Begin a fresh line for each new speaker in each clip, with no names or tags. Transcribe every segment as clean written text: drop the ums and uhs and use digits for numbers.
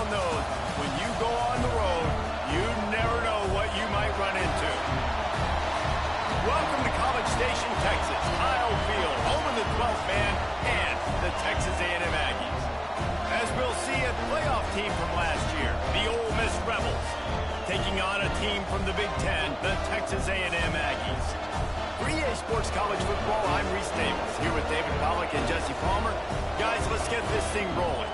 all knows when you go on the road, you never know what you might run into. Welcome to College Station, Texas, Kyle Field, home of the 12th man and the Texas A&M Aggies. As we'll see, a playoff team from last year, the Ole Miss Rebels, taking on a team from the Big Ten, the Texas A&M Aggies. For EA Sports College Football, I'm Reese Davis, here with David Pollack and Jesse Palmer. Guys, let's get this thing rolling.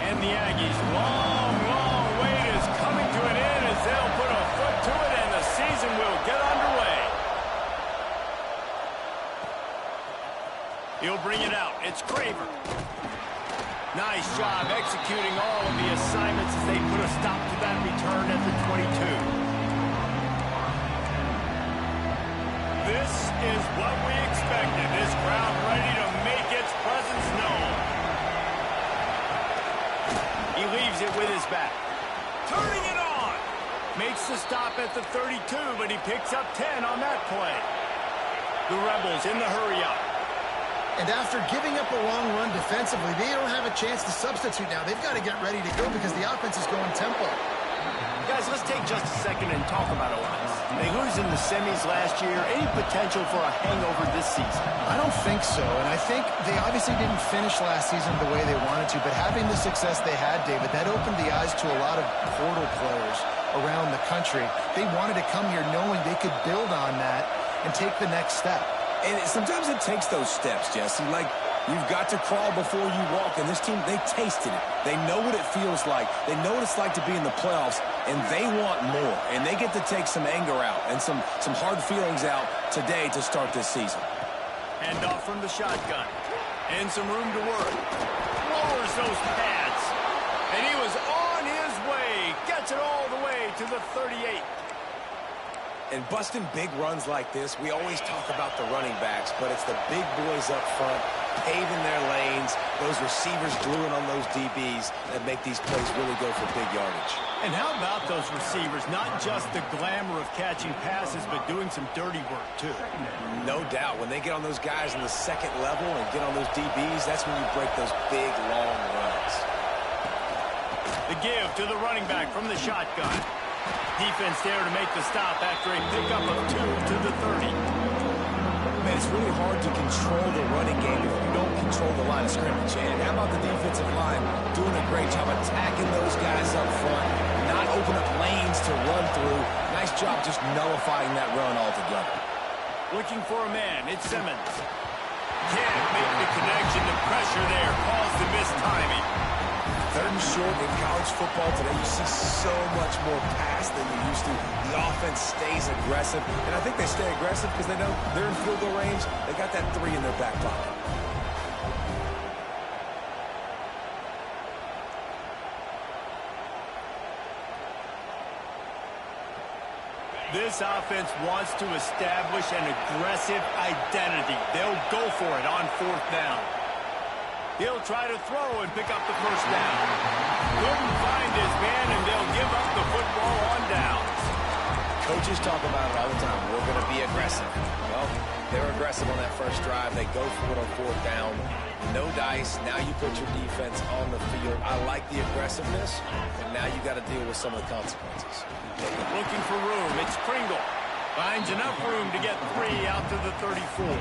And the Aggies' long wait is coming to an end as they'll put a foot to it and the season will get underway. He'll bring it out. It's Craver. Nice job executing all of the assignments as they put a stop to that return at the 22. This is what we expected. This crowd ready to make its presence known. He leaves it with his back. Turning it on. Makes the stop at the 32, but he picks up 10 on that play. The Rebels in the hurry-up.
And after giving up a long run defensively, they don't have a chance to substitute now. They've got to get ready to go because the offense is going tempo.
Guys, let's take just a second and talk about Aggies. They lose in the semis last year. Any potential for a hangover this season?
I don't think so, and I think they obviously didn't finish last season the way they wanted to, but having the success they had, David, that opened the eyes to a lot of portal players around the country. They wanted to come here knowing they could build on that and take the next step.
And sometimes it takes those steps, Jesse. Like, you've got to crawl before you walk. And this team, they tasted it. They know what it feels like. They know what it's like to be in the playoffs, and they want more. And they get to take some anger out and some hard feelings out today to start this season.
Hand off from the shotgun. And some room to work. Lowers those pads. And he was on his way. Gets it all the way to the 38.
And busting big runs like this, we always talk about the running backs, but it's the big boys up front, paving their lanes, those receivers gluing on those DBs that make these plays really go for big yardage.
And how about those receivers? Not just the glamour of catching passes, but doing some dirty work, too.
No doubt. When they get on those guys in the second level and get on those DBs, that's when you break those big, long runs.
The give to the running back from the shotgun. Defense there to make the stop after a pickup of 2 to the 30.
Man, it's really hard to control the running game if you don't control the line of scrimmage. And how about the defensive line doing a great job attacking those guys up front, not open up lanes to run through. Nice job just nullifying that run altogether.
Looking for a man. It's Simmons. Can't make the connection. The pressure there caused the missed timing.
Third and short in college football today, you see so much more pass than you used to. The offense stays aggressive, and I think they stay aggressive because they know they're in field goal range. They got that 3 in their back pocket.
This offense wants to establish an aggressive identity. They'll go for it on 4th down. He'll try to throw and pick up the first down. Couldn't find his man, and they'll give up the football on downs.
Coaches talk about it all the time. We're going to be aggressive. Well, they were aggressive on that first drive. They go for it on 4th down. No dice. Now you put your defense on the field. I like the aggressiveness, and now you got to deal with some of the consequences.
Looking for room. It's Kringle. Finds enough room to get 3 out to the 34.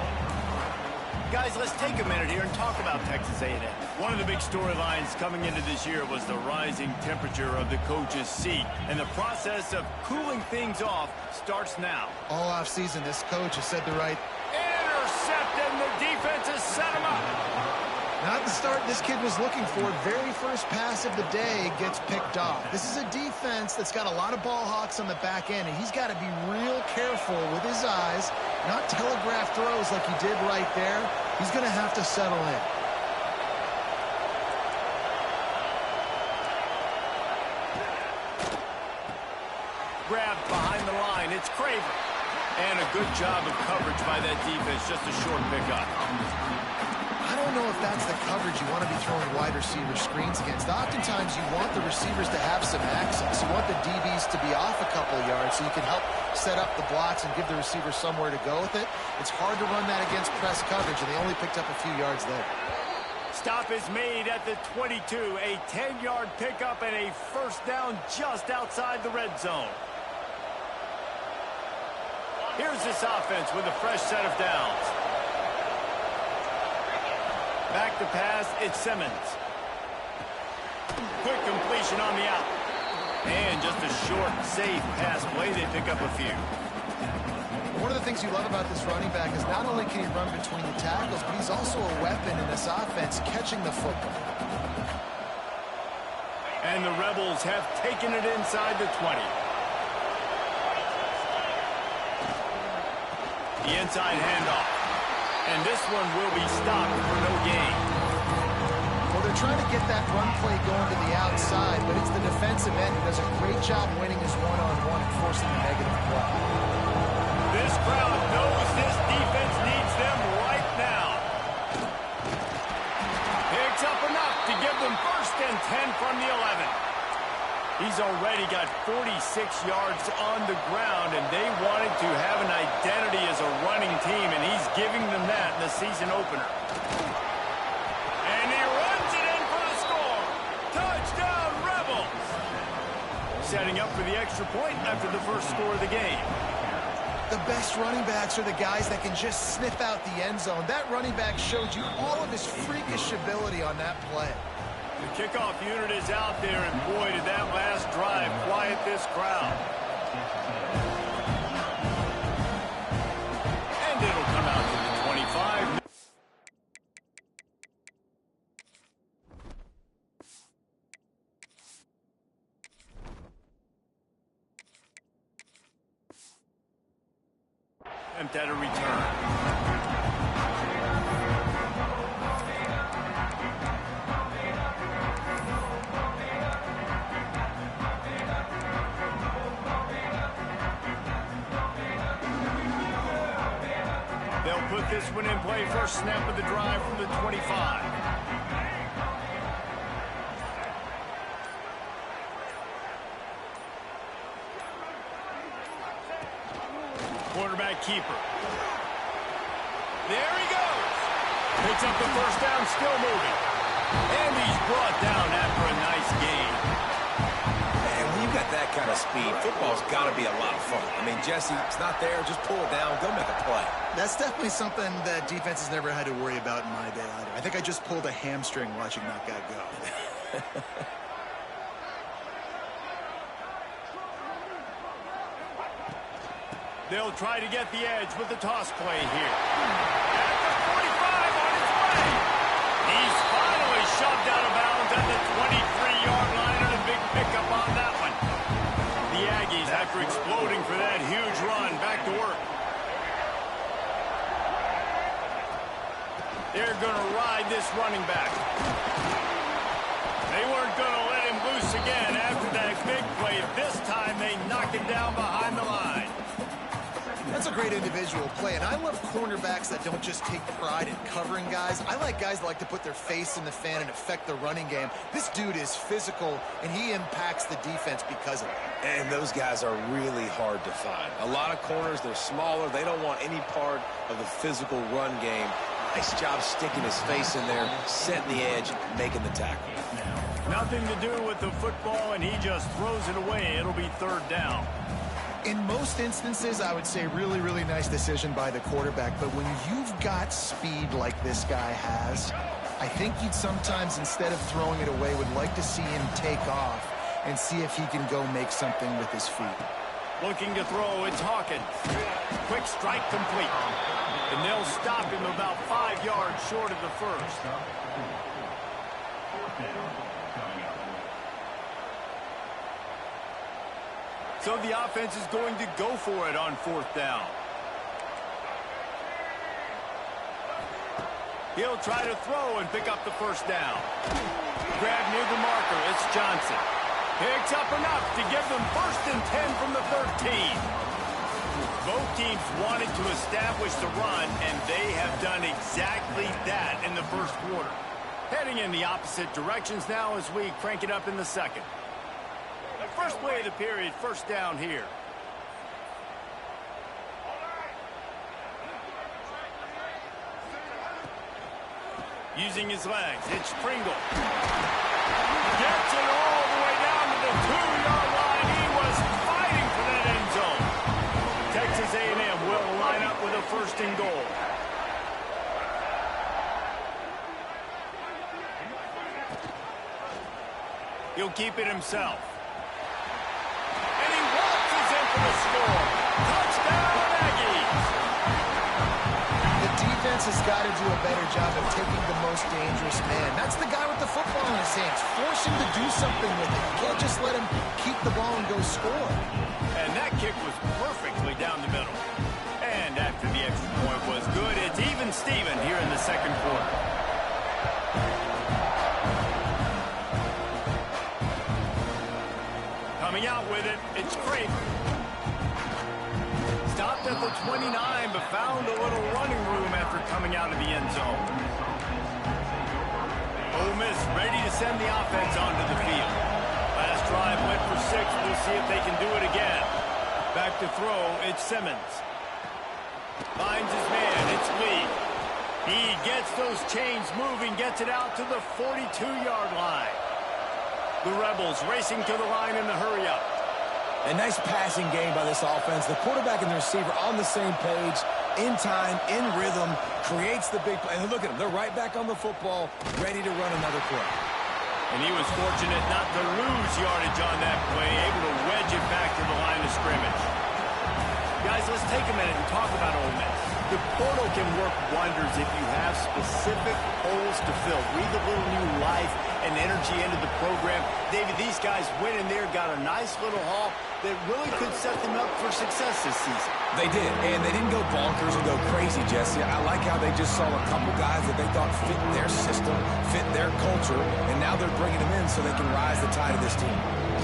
Guys, let's take a minute here and talk about Texas A&M. One of the big storylines coming into this year was the rising temperature of the coach's seat. And the process of cooling things off starts now.
All offseason, this coach has said the right...
Intercepted, and the defense has set him up.
Not the start this kid was looking for. Very first pass of the day gets picked off. This is a defense that's got a lot of ball hawks on the back end, and he's got to be real careful with his eyes, not telegraph throws like he did right there. He's going to have to settle in.
Grabbed behind the line. It's Craver. And a good job of coverage by that defense. Just a short pickup.
I don't know if that's the coverage you want to be throwing wide wide receiver screens against. Oftentimes, you want the receivers to have some access. You want the DBs to be off a couple of yards so you can help set up the blocks and give the receiver somewhere to go with it. It's hard to run that against press coverage, and they only picked up a few yards there.
Stop is made at the 22. A 10-yard pickup and a first down just outside the red zone. Here's this offense with a fresh set of downs. Back to pass, it's Simmons. Quick completion on the out. And just a short, safe pass play. They pick up a few.
One of the things you love about this running back is not only can he run between the tackles, but he's also a weapon in this offense, catching the football.
And the Rebels have taken it inside the 20. The inside handoff. And this one will be stopped for no gain.
Well, they're trying to get that run play going to the outside, but it's the defensive end who does a great job winning his one-on-one and forcing the negative play.
This crowd knows this defense needs them right now. Picks up enough to give them first and 10 from the 11. He's already got 46 yards on the ground, and they wanted to have an identity as a running team, and he's giving them that in the season opener. And he runs it in for the score. Touchdown, Rebels! Setting up for the extra point after the first score of the game.
The best running backs are the guys that can just sniff out the end zone. That running back showed you all of his freakish ability on that play.
The kickoff unit is out there, and boy, did that last drive quiet this crowd. And it'll come out to the 25. Attempt at a return. They'll put this one in play. First snap of the drive from the 25. Quarterback keeper. There he goes. Picks up the first down, still moving. And he's brought down after a nice gain.
And when you got that kind of speed, football's got to be a lot of fun. I mean, Jesse, it's not there. Just pull it down. Go make a play.
That's definitely something that defense has never had to worry about in my day either. I think I just pulled a hamstring watching that guy go.
They'll try to get the edge with the toss play here. At the 45 on his way. He's finally shoved out of bounds at the 23-yard line, and a big pickup on that one. The Aggies, after exploding for that huge run, back to work. They're going to ride this running back. They weren't going to let him loose again after that big play. This time they knock him down behind the line.
That's a great individual play, and I love cornerbacks that don't just take pride in covering guys. I like guys that like to put their face in the fan and affect the running game. This dude is physical, and he impacts the defense because of it.
And those guys are really hard to find. A lot of corners, they're smaller. They don't want any part of the physical run game. Nice job sticking his face in there, setting the edge, making the tackle.
Nothing to do with the football, and he just throws it away. It'll be third down.
In most instances, I would say really, really nice decision by the quarterback. But when you've got speed like this guy has, I think you'd sometimes, instead of throwing it away, would like to see him take off and see if he can go make something with his feet.
Looking to throw, it's Hawkins. Quick strike complete. And they'll stop him about 5 yards short of the first. So the offense is going to go for it on fourth down. He'll try to throw and pick up the first down. Grab near the marker, it's Johnson. Picks up enough to give them first and 10 from the 13. Both teams wanted to establish the run, and they have done exactly that in the first quarter. Heading in the opposite directions now as we crank it up in the second. The first play of the period, first down here. Using his legs, it's Pringle. Gets it all the way down to the 2-yard line. He was fighting for that end zone. Texas A&M will line up with a first and goal. He'll keep it himself. And he waltzes in for the score. Touchdown, Aggies!
The defense has got to do a better job of taking the most dangerous man. That's the guy with the football in his hands. Force him to do something with it. You can't just let him keep the ball and go score.
And that kick was perfectly down the middle. And after the extra point was good, it's even Steven here in the second quarter. Coming out with it, it's Craig. Stopped at the 29, but found a little running room after coming out of the end zone. Ole Miss ready to send the offense onto the field. Last drive went for 6. We'll see if they can do it again. Back to throw, it's Simmons. Finds his man, it's Lee. He gets those chains moving, gets it out to the 42-yard line. The Rebels racing to the line in the hurry-up.
A nice passing game by this offense. The quarterback and the receiver on the same page, in time, in rhythm, creates the big play. And look at them. They're right back on the football, ready to run another play.
And he was fortunate not to lose yardage on that play, able to wedge it back to the line of scrimmage. Guys, let's take a minute and talk about Ole Miss. The portal can work wonders if you have specific holes to fill. Breathe a little new life and energy into the program. David, these guys went in there, got a nice little haul that really could set them up for success this season.
They did, and they didn't go bonkers or go crazy, Jesse. I like how they just saw a couple guys that they thought fit their system, fit their culture, and now they're bringing them in so they can rise the tide of this team.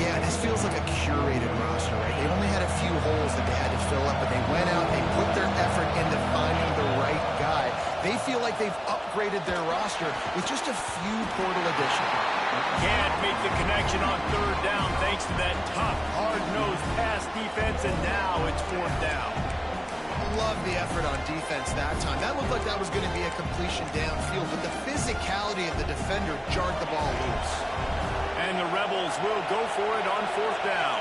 Yeah, this feels like a curated roster, right? They only had a few holes that they had to fill up, but they went out, they put their effort into finding the right guy. They feel like they've upgraded their roster with just a few portal additions.
Can't make the connection on third down thanks to that tough, hard-nosed pass defense, and now it's fourth down.
Love the effort on defense that time. That looked like that was going to be a completion downfield, but the physicality of the defender jarred the ball loose.
And the Rebels will go for it on fourth down.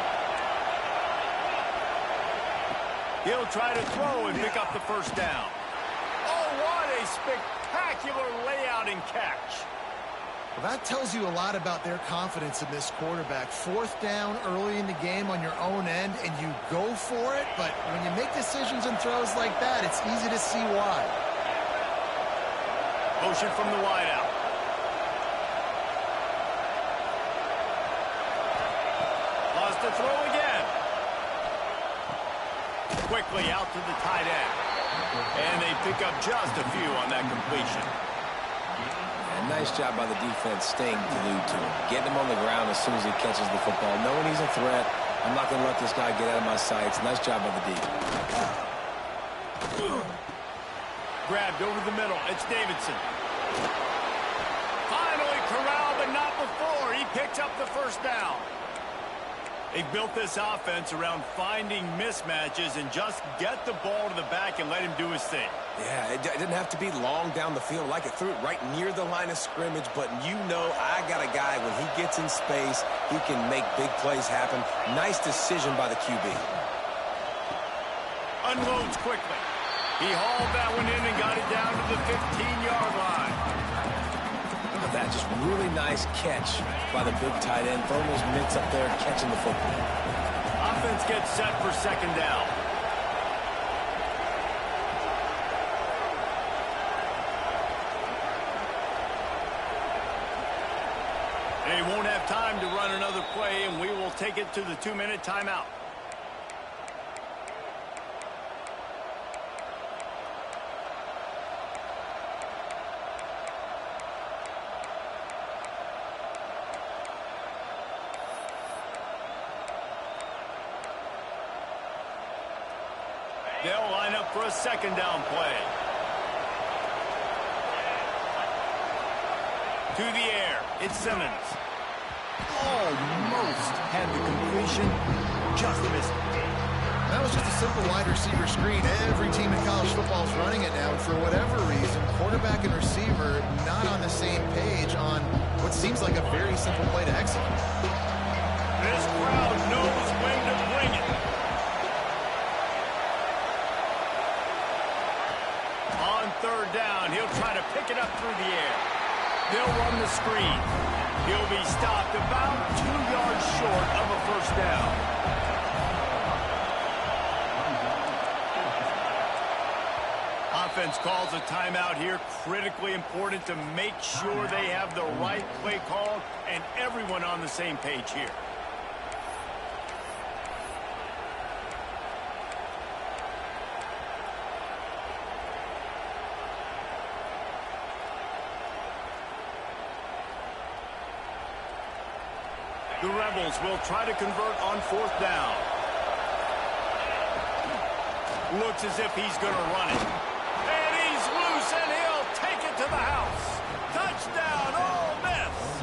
He'll try to throw and pick up the first down. Oh, what a spectacular layout and catch.
Well, that tells you a lot about their confidence in this quarterback. Fourth down early in the game on your own end, and you go for it, but when you make decisions and throws like that, it's easy to see why.
Motion from the wideout. Lost the throw again. Quickly out to the tight end. And they pick up just a few on that completion.
And nice job by the defense staying glued to him. Getting him on the ground as soon as he catches the football. Knowing he's a threat. I'm not going to let this guy get out of my sights. Nice job by the D.
Grabbed over the middle. It's Davidson. Finally corralled, but not before. He picks up the first down. They built this offense around finding mismatches and just get the ball to the back and let him do his thing.
Yeah, it didn't have to be long down the field. Like it threw it right near the line of scrimmage, but you know I got a guy, when he gets in space, he can make big plays happen. Nice decision by the QB.
Unloads quickly. He hauled that one in and got it down to the 15-yard line.
Look at that, just really nice catch by the big tight end. Throwing those mitts up there, catching the football.
Offense gets set for second down. They won't have time to run another play, and we will take it to the 2-minute timeout. They'll line up for a second down play. To the air, it's Simmons.
Almost
Had the completion, just missed it.
That was just a simple wide receiver screen. Every team in college football is running it now. For whatever reason, quarterback and receiver not on the same page on what seems like a very simple play to execute.
This crowd knows when to bring it. On third down, he'll try to pick it up through the air. They'll run the screen. He'll be stopped about 2 yards short of a first down. Offense calls a timeout here. Critically important to make sure they have the right play called and everyone on the same page here. The Rebels will try to convert on fourth down. Looks as if he's going to run it. And he's loose, and he'll take it to the house. Touchdown, Ole Miss.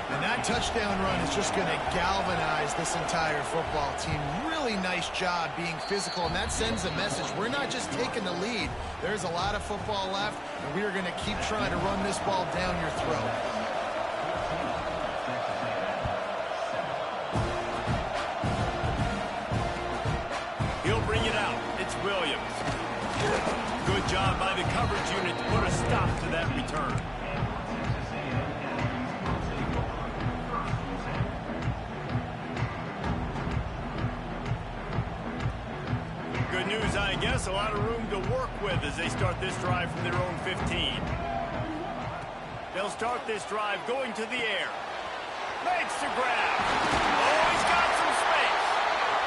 And that touchdown run is just going to galvanize this entire football team. Really nice job being physical, and that sends a message. We're not just taking the lead. There's a lot of football left, and we are going to keep trying to run this ball down your throat.
He'll bring it out. It's Williams. Good job by the coverage unit to put a stop to that return. Good news, I guess. A lot of room to work with as they start this drive from their own 15. They'll start this drive going to the air. Makes the grab. Oh, he's got some space.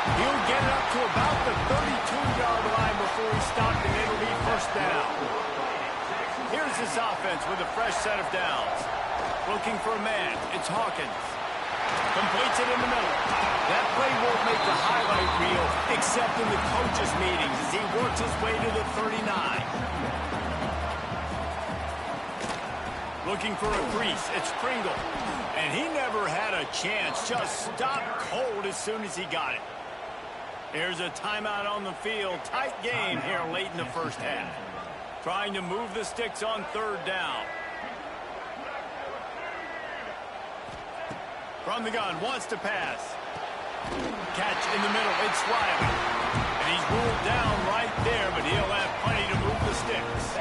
He'll get it up to about the 32-yard line before he's stopped, and it'll be first down. Here's this offense with a fresh set of downs. Looking for a man. It's Hawkins. Completes it in the middle. That play won't make the highlight reel, except in the coaches' meetings as he works his way to the 39. Looking for a crease. It's Pringle. And he never had a chance. Just stopped cold as soon as he got it. Here's a timeout on the field. Tight game here late in the first half. Trying to move the sticks on third down. From the gun, wants to pass. Catch in the middle, it's Riley. And he's ruled down right there, but he'll have plenty to move the sticks.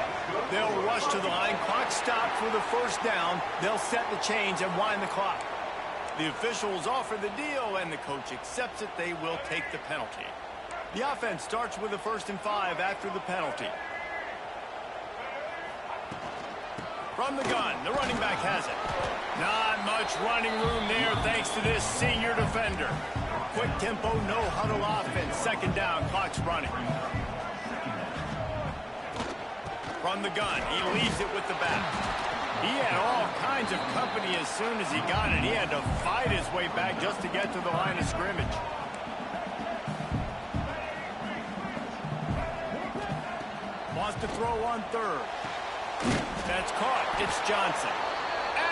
They'll rush to the line. Clock stopped for the first down. They'll set the chains and wind the clock. The officials offer the deal, and the coach accepts it. They will take the penalty. The offense starts with a 1st and 5 after the penalty. From the gun, the running back has it. Not much running room there thanks to this senior defender. Quick tempo, no huddle offense. 2nd down, clock's running. From the gun, he leaves it with the back. He had all kinds of company as soon as he got it. He had to fight his way back just to get to the line of scrimmage. Wants to throw on third. That's caught. It's Johnson.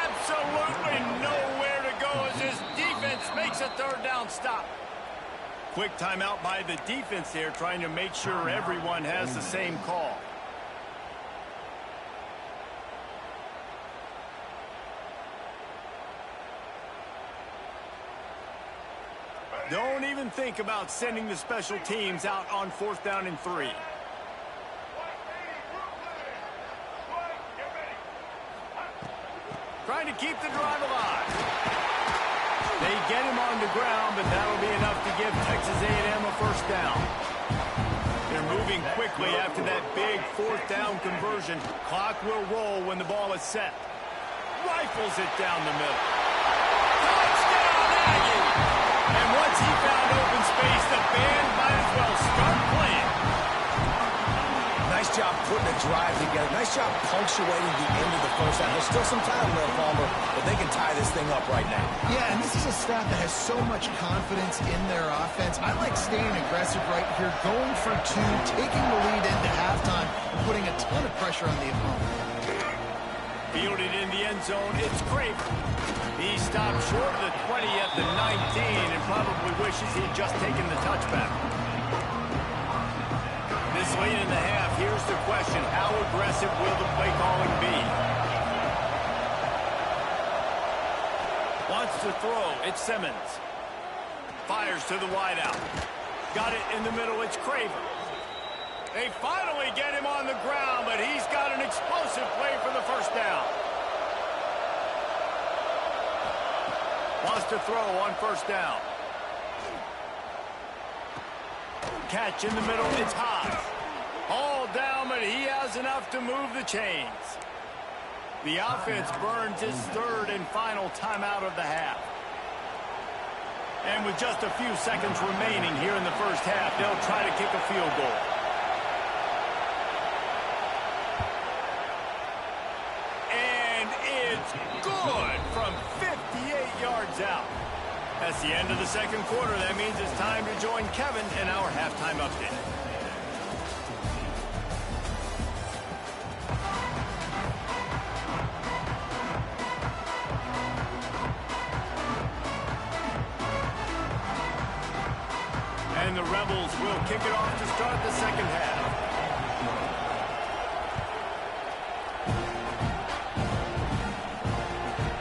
Absolutely nowhere to go as his defense makes a 3rd down stop. Quick timeout by the defense there, trying to make sure everyone has the same call. Don't even think about sending the special teams out on 4th down and 3. Trying to keep the drive alive. They get him on the ground, but that'll be enough to give Texas A&M a 1st down. They're moving quickly after that big 4th down conversion. Clock will roll when the ball is set. Rifles it down the middle. Touchdown, Aggies! And once he found open space, the band might as well start playing.
Nice job putting a drive together. Nice job punctuating the end of the first half. There's still some time left, Palmer, but they can tie this thing up right now.
Yeah, and this is a staff that has so much confidence in their offense. I like staying aggressive right here, going for 2, taking the lead into halftime, and putting a ton of pressure on the opponent.
Fielded in the end zone, it's Craver. He stopped short of the 20 at the 19 and probably wishes he'd just taken the touchback. This late in the half, here's the question. How aggressive will the play calling be? Wants to throw. It's Simmons. Fires to the wideout. Got it in the middle. It's Craver. They finally get him on the ground, but he's got an explosive play for the first down. Wants to throw on first down. Catch in the middle. It's high. All down, but he has enough to move the chains. The offense burns its third and final timeout of the half. And with just a few seconds remaining here in the first half, they'll try to kick a field goal. And it's good from 58 yards out. That's the end of the second quarter. That means it's time to join Kevin in our halftime update. And the Rebels will kick it off to start the second half.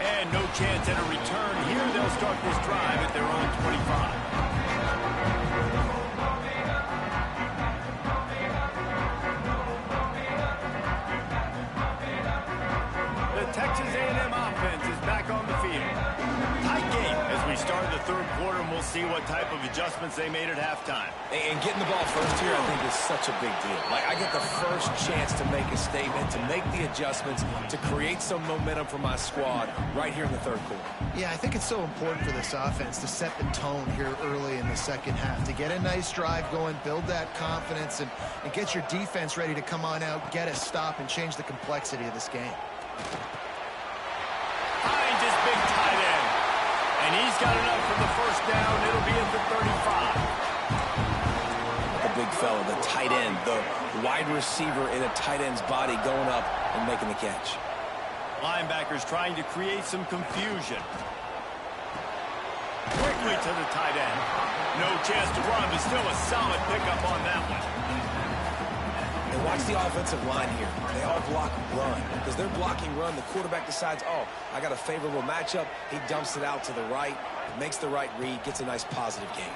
And no chance at a return here. They'll start this drive at their own 25. The Texas A&M offense is back on the field. Tight game as we start the third quarter, and we'll see what type of adjustments they made at halftime.
And getting the ball first here, I think, is such a big deal. Like, I get the first chance to make a statement, to make the adjustments, to create some momentum for my squad right here in the third quarter.
Yeah, I think it's so important for this offense to set the tone here early in the second half, to get a nice drive going, build that confidence, and get your defense ready to come on out, get a stop, and change the complexity of this game.
Finds his big tight end. And he's got enough for the first down. It'll be at the 35.
The big fella, the tight end, the wide receiver in a tight end's body going up and making the catch.
Linebackers trying to create some confusion. Quickly to the tight end. No chance to run, but still a solid pickup on that one.
And watch the offensive line here. They all block run. Because they're blocking run, the quarterback decides, oh, I got a favorable matchup. He dumps it out to the right, makes the right read, gets a nice positive gain.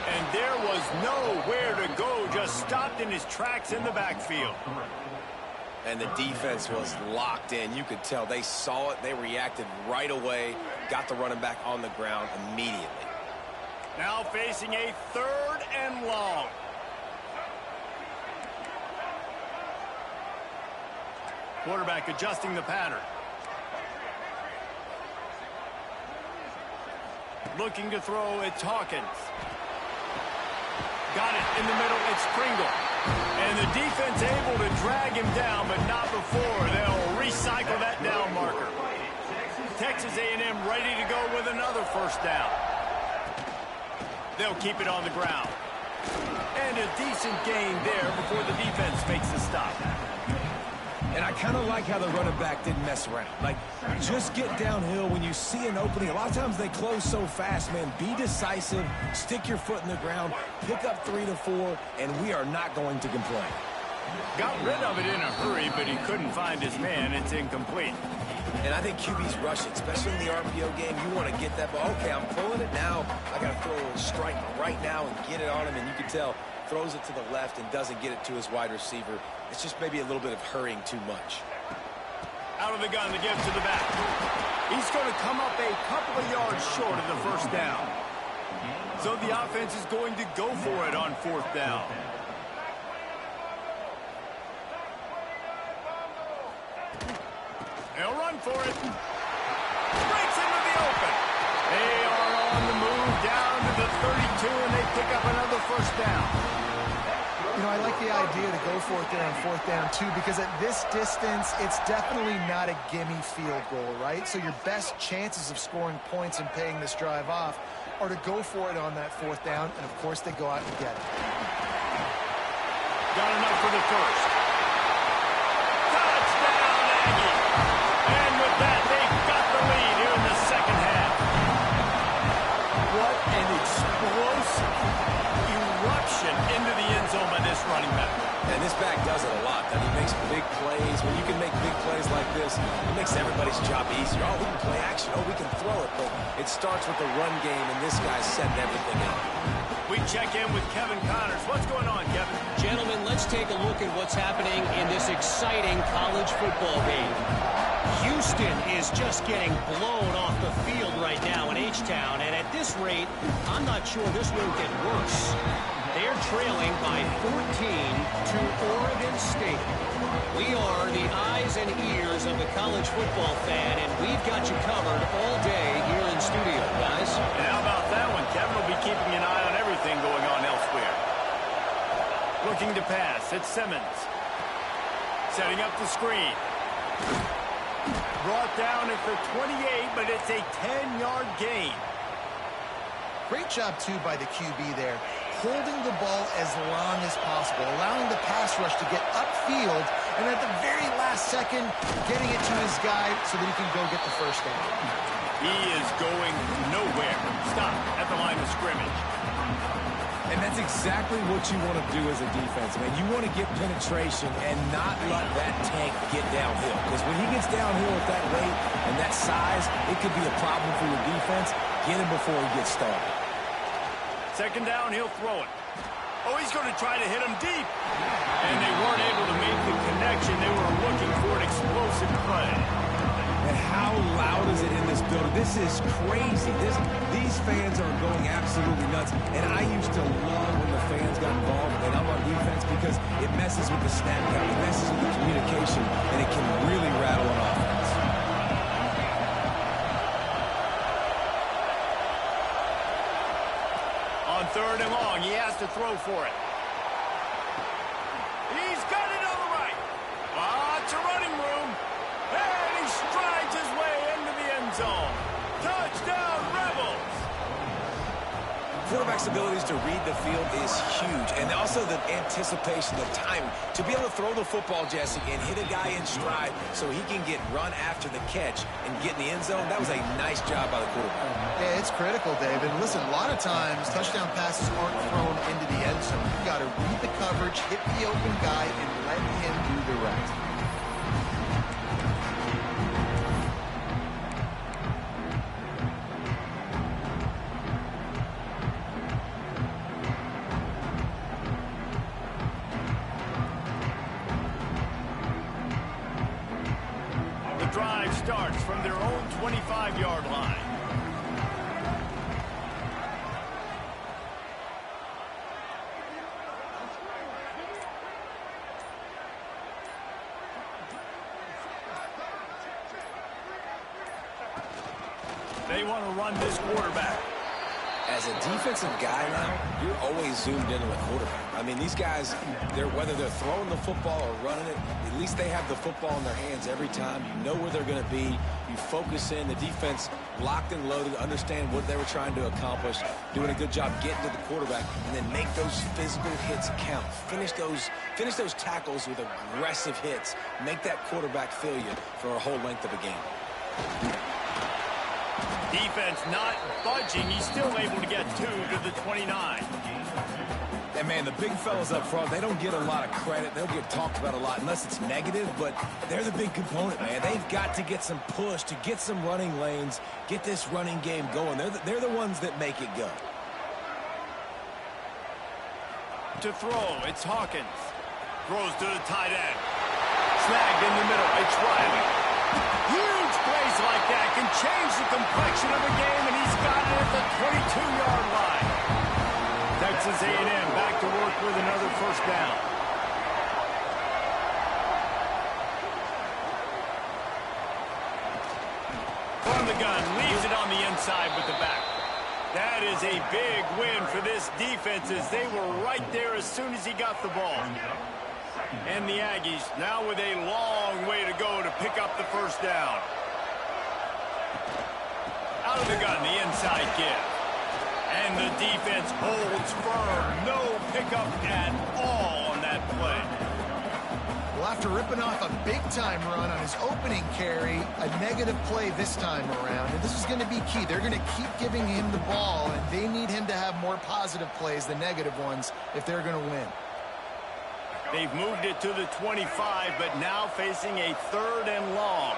And there was nowhere to go, just stopped in his tracks in the backfield.
And the defense was locked in. You could tell they saw it. They reacted right away, got the running back on the ground immediately.
Now facing a third and long. Quarterback adjusting the pattern. Looking to throw, it's Hawkins. Got it in the middle, it's Pringle. And the defense able to drag him down, but not before. They'll recycle that down marker. Texas A&M ready to go with another first down. They'll keep it on the ground. And a decent gain there before the defense makes the stop.
And I kind of like how the running back didn't mess around. Like, just get downhill when you see an opening. A lot of times they close so fast, man. Be decisive, stick your foot in the ground, pick up 3 to 4, and we are not going to complain.
Got rid of it in a hurry, but he couldn't find his man. It's incomplete.
And I think QB's rushing, especially in the RPO game. You want to get that ball. Okay, I'm pulling it now. I got to throw a strike right now and get it on him, and you can tell throws it to the left and doesn't get it to his wide receiver. It's just maybe a little bit of hurrying too much.
Out of the gun to give to the back. He's going to come up a couple of yards short of the first down. So the offense is going to go for it on fourth down. They'll run for it. Breaks into the open. They are on the move down to the 32, and they pick up another first down.
You know, I like the idea to go for it there on fourth down, too, because at this distance, it's definitely not a gimme field goal, right? So your best chances of scoring points and paying this drive off are to go for it on that fourth down, and, of course, they go out and get it.
Got enough for the first. Touchdown, Aggies!
everybody's job easier. Oh, we can play action. Oh, we can throw it. But it starts with the run game, and this guy's setting everything up.
We check in with Kevin Connors. What's going on, Kevin?
Gentlemen, let's take a look at what's happening in this exciting college football game. Houston is just getting blown off the field right now in H-Town, and at this rate, I'm not sure this won't get worse. They're trailing by 14 to Oregon State. We are the eyes and ears of the college football fan, and we've got you covered all day here in studio, guys.
And how about that one? Kevin will be keeping an eye on everything going on elsewhere. Looking to pass. It's Simmons. Setting up the screen. Brought down at the 28, but it's a 10-yard gain.
Great job, too, by the QB there. Holding the ball as long as possible, allowing the pass rush to get upfield, and at the very last second, getting it to his guy so that he can go get the first down.
He is going nowhere. Stop at the line of scrimmage.
And that's exactly what you want to do as a defense, man. You want to get penetration and not let that tank get downhill. Because when he gets downhill at that rate and that size, it could be a problem for your defense. Get him before he gets started.
Second down, he'll throw it. Oh, he's going to try to hit him deep. And they weren't able to make the connection. They were looking for an explosive play.
And how loud is it in this building? This is crazy. These fans are going absolutely nuts. And I used to love when the fans got involved and I'm on defense because it messes with the snap count. It messes with the communication, and it can really rattle an offense.
On third and long, he has to throw for it. He's got it on the right. Lots of running room. And he strides his way into the end zone. Touchdown, Rebels!
Quarterback's abilities to read the field is huge, and also the anticipation, the timing. To be able to throw the football, Jesse, and hit a guy in stride so he can get run after the catch and get in the end zone, that was a nice job by the quarterback.
Yeah, it's critical, David. Listen, a lot of times, touchdown passes aren't thrown into the end zone. You've got to read the coverage, hit the open guy, and let him do the rest.
Drive starts from their own 25-yard line. They want to run this quarterback.
As a defensive guy now, you're always zoomed in on the quarterback. I mean, these guys, whether they're throwing the football or running it, at least they have the football in their hands every time. You know where they're going to be. You focus in. The defense locked and loaded, understand what they were trying to accomplish, doing a good job getting to the quarterback, and then make those physical hits count. Finish those tackles with aggressive hits. Make that quarterback feel you for a whole length of a game.
Defense not budging. He's still able to get 2 to the 29.
And, man, the big fellas up front, they don't get a lot of credit. They'll get talked about a lot unless it's negative, but they're the big component, man. They've got to get some push, to get some running lanes, get this running game going. They're the ones that make it go.
To throw, it's Hawkins. Throws to the tight end. Snagged in the middle. It's Riley. Huge plays like that can change the complexion of the game, and he's got it at the 22-yard line. Texas A&M back to work with another first down. From the gun, leaves it on the inside with the back. That is a big win for this defense as they were right there as soon as he got the ball. And the Aggies now with a long way to go to pick up the first down. Out of the gun, the inside give. And the defense holds firm. No pickup at all on that play.
Well, after ripping off a big-time run on his opening carry, a negative play this time around. And this is going to be key. They're going to keep giving him the ball, and they need him to have more positive plays than negative ones if they're going to win.
They've moved it to the 25, but now facing a 3rd and long.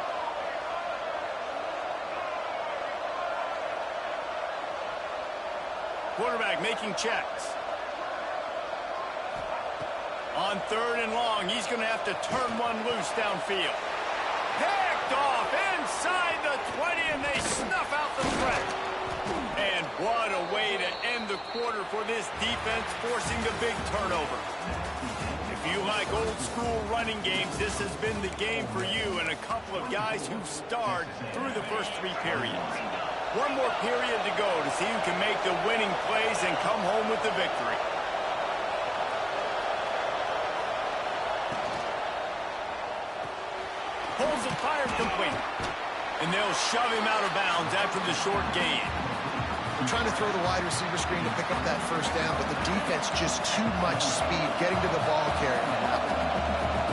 quarterback making checks. On 3rd and long, he's going to have to turn one loose downfield. Picked off inside the 20, and they snuff out the threat. And what a way to end the quarter for this defense, forcing the big turnover. If you like old-school running games, this has been the game for you and a couple of guys who've starred through the first 3 periods. One more period to go to see who can make the winning plays and come home with the victory. Pulls and fires complete. And they'll shove him out of bounds after the short gain.
They're trying to throw the wide receiver screen to pick up that first down, but the defense just too much speed getting to the ball carrier.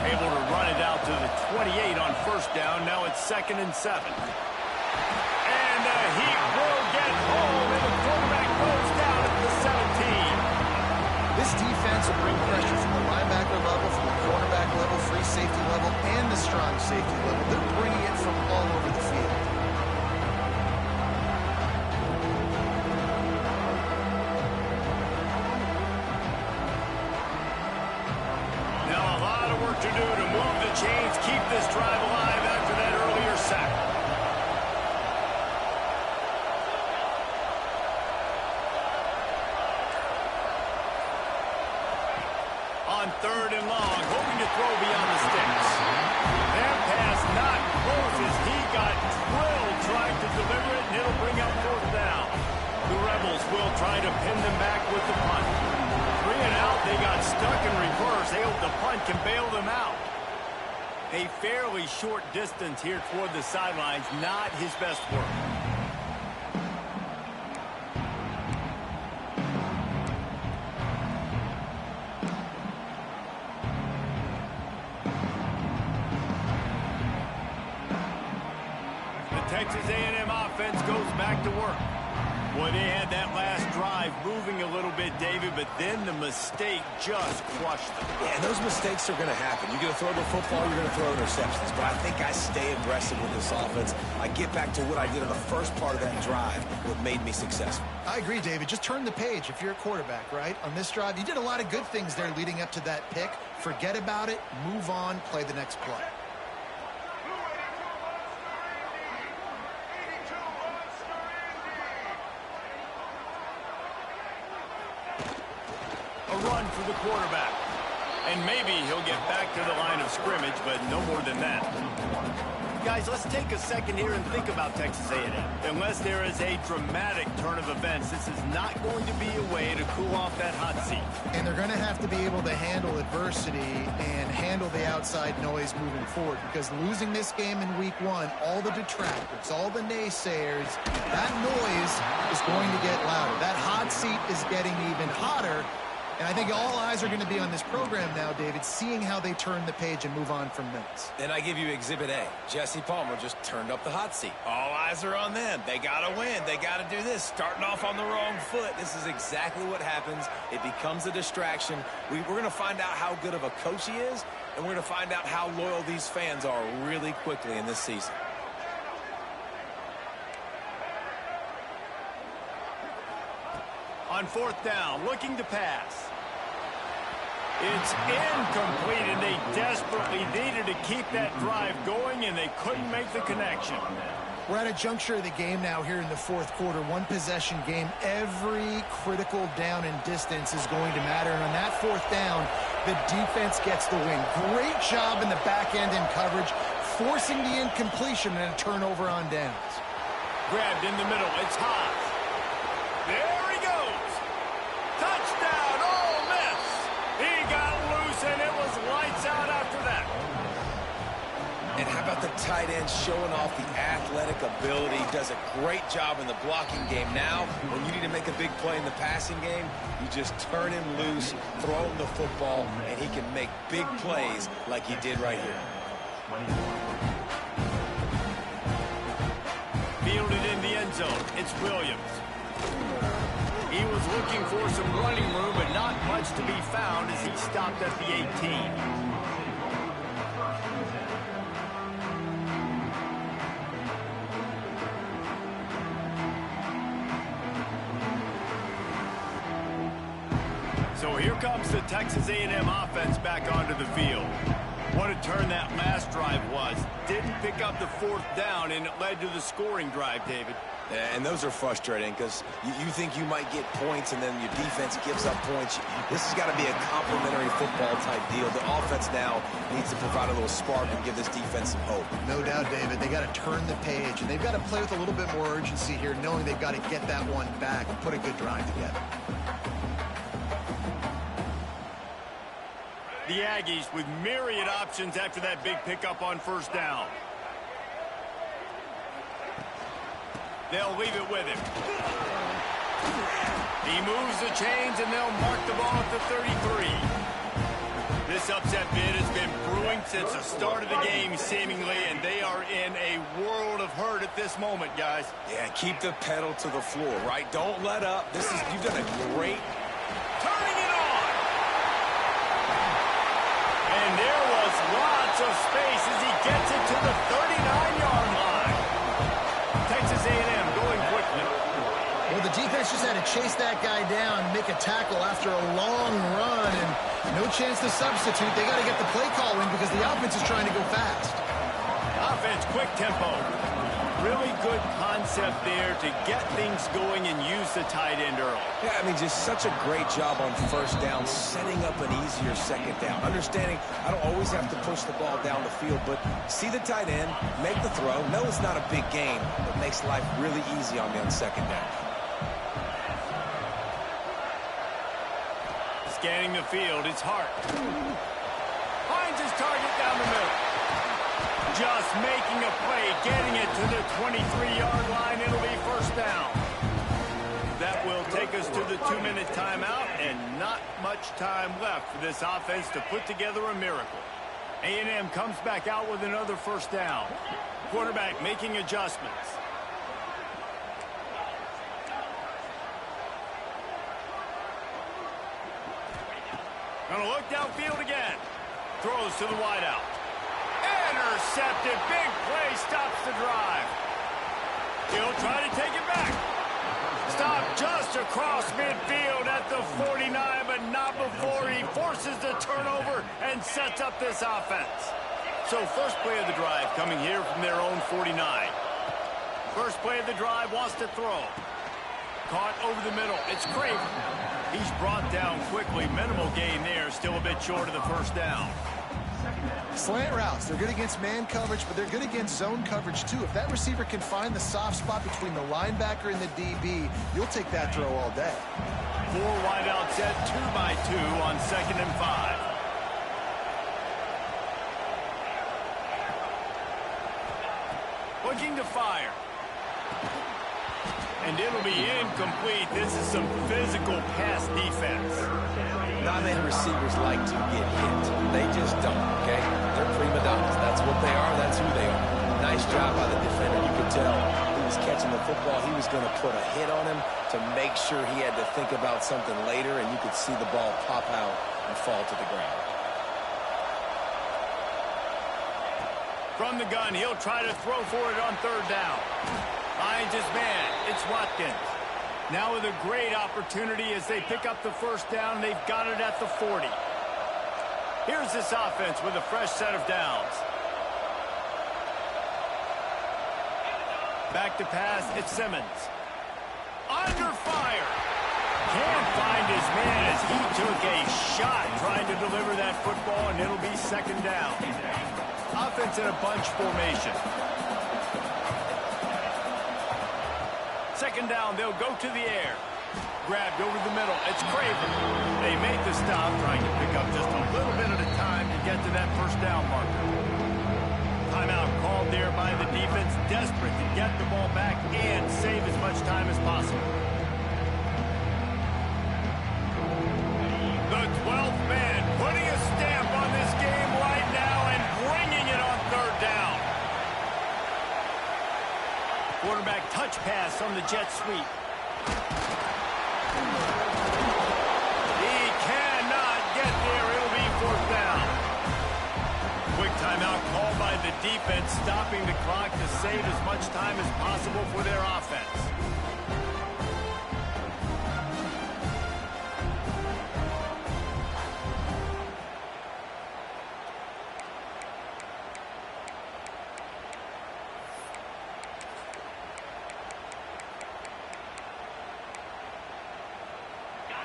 Able to run it out to the 28 on 1st down. Now it's 2nd and 7. And the Heat will get home, and the quarterback goes down at the 17.
This defense will bring pressure from the linebacker level, from the cornerback level, free safety level, and the strong safety level. They're bringing it from all over the field.
To do to move the chains, keep this drive alive after that earlier sack. On 3rd and long, hoping to throw beyond the sticks. That pass not close as he got drilled trying to deliver it, and it'll bring up 4th down. The Rebels will try to pin them back with the punt. 3 and out, they got stuck in reverse. They hope the punt can bail them out. A fairly short distance here toward the sidelines, not his best work. The Texas A&M offense goes back to work. Boy, they had that last drive moving a little bit, David, but then the mistake just crushed them.
Yeah, and those mistakes are going to happen. You're going to throw the football, you're going to throw interceptions. But I think I stay aggressive with this offense. I get back to what I did in the first part of that drive, what made me successful.
I agree, David. Just turn the page if you're a quarterback, right? On this drive, you did a lot of good things there leading up to that pick. Forget about it, move on, play the next play.
Run for the quarterback. And maybe he'll get back to the line of scrimmage, but no more than that. Guys, let's take a second here and think about Texas A&M. Unless there is a dramatic turn of events, this is not going to be a way to cool off that hot seat.
And they're going to have to be able to handle adversity and handle the outside noise moving forward, because losing this game in week 1, all the detractors, all the naysayers, that noise is going to get louder. That hot seat is getting even hotter. And I think all eyes are going to be on this program now, David, seeing how they turn the page and move on from this.
Then I give you Exhibit A. Jesse Palmer just turned up the hot seat. All eyes are on them. They got to win. They got to do this. Starting off on the wrong foot. This is exactly what happens. It becomes a distraction. We're going to find out how good of a coach he is, and we're going to find out how loyal these fans are really quickly in this season.
On 4th down, looking to pass. It's incomplete, and they desperately needed to keep that drive going, and they couldn't make the connection.
We're at a juncture of the game now here in the 4th quarter. One possession game. Every critical down and distance is going to matter. And on that 4th down, the defense gets the win. Great job in the back end in coverage, forcing the incompletion and a turnover on downs.
Grabbed in the middle. It's Haas. There he goes. Touchdown, Ole Miss. He got loose, and it was lights out after that.
And how about the tight end showing off the athletic ability? Does a great job in the blocking game. Now, when you need to make a big play in the passing game, you just turn him loose, throw him the football, and he can make big plays like he did right here.
Fielded in the end zone. It's Williams. He was looking for some running room, but not much to be found as he stopped at the 18. So here comes the Texas A&M offense back onto the field. What a turn that last drive was. Didn't pick up the 4th down, and it led to the scoring drive, David.
Yeah, and those are frustrating because you think you might get points and then your defense gives up points. This has got to be a complementary football type deal. The offense now needs to provide a little spark and give this defense some hope.
No doubt, David. They got to turn the page, and they've got to play with a little bit more urgency here, knowing they've got to get that one back and put a good drive together.
The Aggies with myriad options after that big pickup on 1st down. They'll leave it with him. He moves the chains, and they'll mark the ball at the 33. This upset bid has been brewing since the start of the game, seemingly, and they are in a world of hurt at this moment, guys.
Yeah, keep the pedal to the floor, right? Don't let up. You've done a great...
Turning it on! And there was lots of space as he gets it to the 39-yard line. Texas A&M going quickly.
Well, the defense just had to chase that guy down, make a tackle after a long run, and no chance to substitute. They got to get the play call in because the offense is trying to go fast.
Offense, quick tempo. Really good concept there to get things going and use the tight end early.
Yeah, I mean, just such a great job on 1st down, setting up an easier 2nd down. Understanding I don't always have to push the ball down the field, but see the tight end, make the throw. No, it's not a big game, but makes life really easy on me on 2nd down.
Scanning the field, it's Hart. Finds his target down the middle. Just making a play, getting it to the 23-yard line. It'll be 1st down. That will take us to the 2-minute timeout, and not much time left for this offense to put together a miracle. A&M comes back out with another 1st down. Quarterback making adjustments. Gonna look downfield again. Throws to the wideout. Intercepted. Big play stops the drive. He'll try to take it back. Stop just across midfield at the 49, but not before he forces the turnover and sets up this offense. So first play of the drive coming here from their own 49. First play of the drive wants to throw. Caught over the middle. It's Craven. He's brought down quickly. Minimal gain there. Still a bit short of the 1st down.
Slant routes, they're good against man coverage, but they're good against zone coverage too. If that receiver can find the soft spot between the linebacker and the DB, you'll take that throw all day.
4 wideouts set 2-by-2 on 2nd and 5. Looking to fire. And it'll be incomplete. This is some physical pass defense.
Not many receivers like to get hit. They just don't, okay? They're prima donnas. That's what they are. That's who they are. Nice job by the defender. You could tell he was catching the football. He was going to put a hit on him to make sure he had to think about something later, and you could see the ball pop out and fall to the ground.
From the gun, he'll try to throw for it on 3rd down. Finds his man. It's Watkins. Now with a great opportunity as they pick up the 1st down. They've got it at the 40. Here's this offense with a fresh set of downs. Back to pass. It's Simmons. Under fire. Can't find his man as he took a shot trying to deliver that football, and it'll be 2nd down. Offense in a bunch formation. 2nd down, they'll go to the air. Grabbed over the middle. It's Craven. They make the stop, trying to pick up just a little bit at a time to get to that 1st down marker. Timeout called there by the defense, desperate to get the ball back and save as much time as possible. The 12th man putting a stamp on this game right now and bringing it on 3rd down. Quarterback touch pass on the jet sweep. He cannot get there. It'll be 4th down. Quick timeout called by the defense, stopping the clock to save as much time as possible for their offense.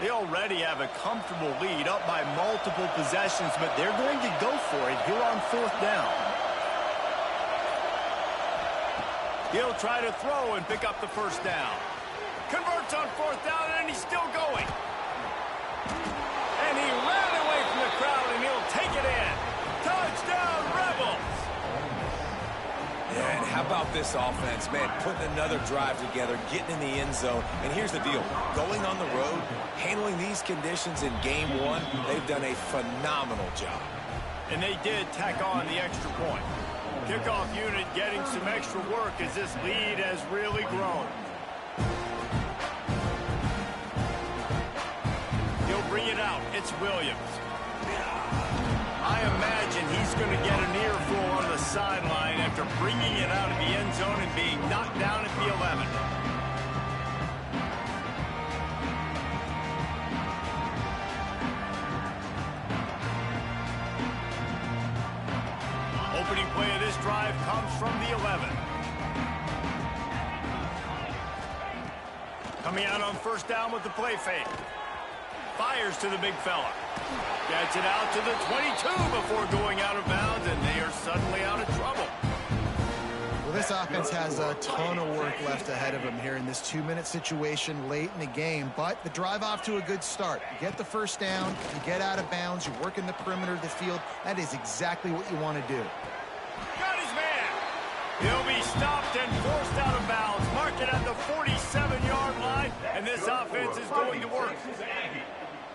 They already have a comfortable lead up by multiple possessions, but they're going to go for it here on 4th down. He'll try to throw and pick up the 1st down. Converts on 4th down, and he's still going. And he ran away from the crowd, and he'll take it in. Touchdown, Rebels!
Yeah, and how about this offense, man, putting another drive together, getting in the end zone. And here's the deal. Going on the road, handling these conditions in game 1, they've done a phenomenal job.
And they did tack on the extra point. Kickoff unit getting some extra work as this lead has really grown. He'll bring it out. It's Williams. I imagine he's going to get an earful on the sideline after bringing it out of the end zone and being knocked down at the 11. Opening play of this drive comes from the 11. Coming out on 1st down with the play fake. Fires to the big fella. Gets it out to the 22 before going out of bounds, and they are suddenly out of trouble.
Well, this offense has a ton of work left ahead of them here in this 2-minute situation late in the game, but the drive off to a good start. You get the 1st down, you get out of bounds, you work in the perimeter of the field. That is exactly what you want to do.
Got his man. He'll be stopped and forced out of bounds. Mark it at the 47-yard line, and this offense is going to work.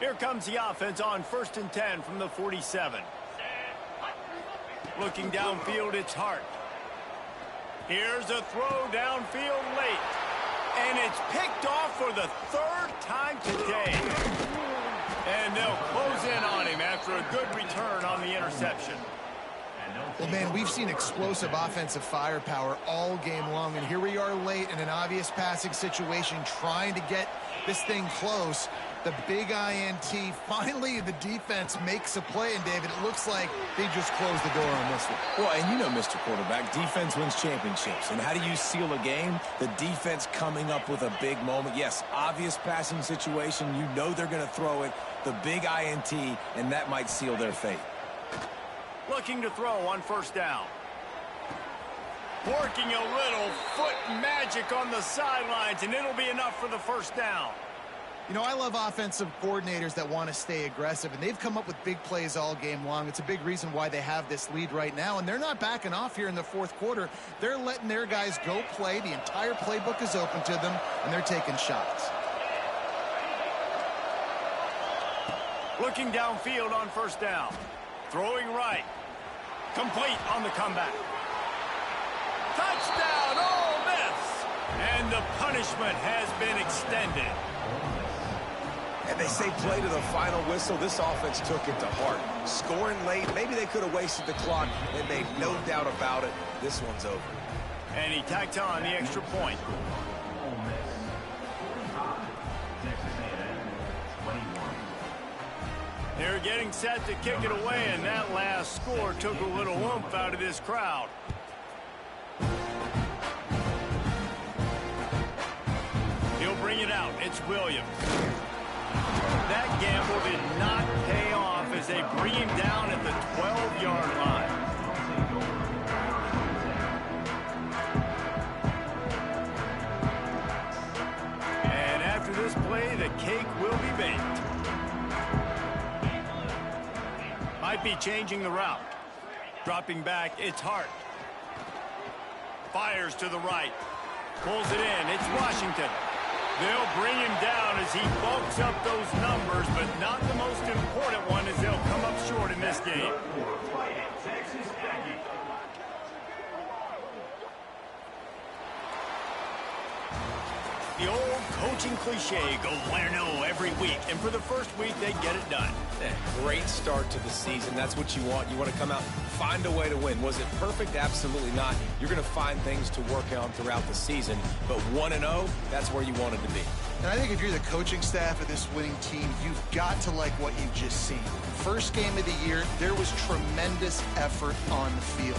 Here comes the offense on 1st and 10 from the 47. Looking downfield, it's Hart. Here's a throw downfield late. And it's picked off for the 3rd time today. And they'll close in on him after a good return on the interception.
Well, man, we've seen explosive offensive firepower all game long, and here we are late in an obvious passing situation trying to get this thing close. The big INT, finally the defense makes a play, and David, it looks like they just closed the door on this one.
Well, and you know, Mr. Quarterback, defense wins championships. And how do you seal a game? The defense coming up with a big moment. Yes, obvious passing situation. You know they're going to throw it. The big INT, and that might seal their fate.
Looking to throw on 1st down. Working a little foot magic on the sidelines, and it'll be enough for the 1st down.
You know, I love offensive coordinators that want to stay aggressive, and they've come up with big plays all game long. It's a big reason why they have this lead right now, and they're not backing off here in the 4th quarter. They're letting their guys go play. The entire playbook is open to them, and they're taking shots.
Looking downfield on 1st down. Throwing right. Complete on the comeback. Touchdown, Ole Miss! And the punishment has been extended.
And they say play to the final whistle. This offense took it to heart. Scoring late, maybe they could have wasted the clock. They made no doubt about it. This one's over.
And he tacked on the extra point. They're getting set to kick it away, and that last score took a little oomph out of this crowd. He'll bring it out. It's Williams. That gamble did not pay off as they bring him down at the 12-yard line. And after this play, the cake will be baked. Might be changing the route. Dropping back, it's Hart. Fires to the right. Pulls it in. It's Washington. They'll bring him down as he bulks up those numbers, but not the most important one as they'll come up short in this game. The old coaching cliche, go 1-0 every week, and for the first week, they get it done.
Yeah, great start to the season. That's what you want. You want to come out, find a way to win. Was it perfect? Absolutely not. You're going to find things to work on throughout the season, but 1-0, that's where you wanted to be.
And I think if you're the coaching staff of this winning team, you've got to like what you've just seen. First game of the year, there was tremendous effort on the field.